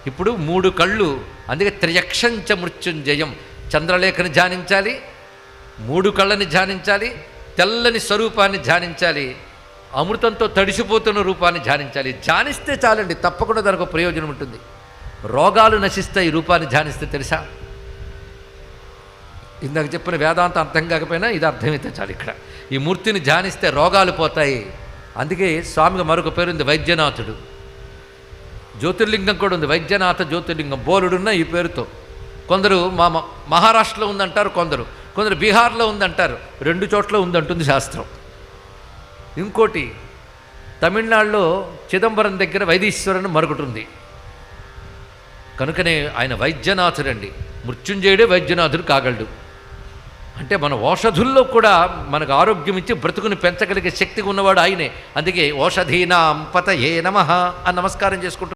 ఇప్పుడు 3 కళ్ళు, అందుకే త్రియక్షంచ మృత్యుంజయం. చంద్రలేఖని ధ్యానించాలి, 3 కళ్ళని ధ్యానించాలి, తెల్లని స్వరూపాన్ని ధ్యానించాలి, అమృతంతో తడిసిపోతున్న రూపాన్ని ధ్యానించాలి. ధ్యానిస్తే చాలండి, తప్పకుండా దానికి ఒక ప్రయోజనం ఉంటుంది. రోగాలు నశిస్తాయి ఈ రూపాన్ని ధ్యానిస్తే, తెలుసా? ఇందాక చెప్పిన వేదాంతం అర్థం కాకపోయినా ఇది అర్థమైతే చాలు. ఇక్కడ ఈ మూర్తిని ధ్యానిస్తే రోగాలు పోతాయి. అందుకే స్వామికి మరొక పేరుంది, వైద్యనాథుడు. జ్యోతిర్లింగం కూడా ఉంది, వైద్యనాథ జ్యోతిర్లింగం. బోలుడున్న ఈ పేరుతో. కొందరు మహారాష్ట్రలో ఉందంటారు, కొందరు బీహార్లో ఉందంటారు, 2 చోట్ల ఉందంటుంది శాస్త్రం. ఇంకోటి తమిళనాడులో చిదంబరం దగ్గర వైదీశ్వరుని మరొకటి ఉంది. కనుకనే ఆయన వైద్యనాథుడండి. మృత్యుంజయుడే వైద్యనాథుడు కాగలడు. అంటే మన ఔషధుల్లో కూడా మనకు ఆరోగ్యం ఇచ్చి బ్రతుకుని పెంచగలిగే శక్తి ఉన్నవాడు ఆయనే. అందుకే ఓషధీనాం పతయే నమః అని నమస్కారం చేసుకుంటాం.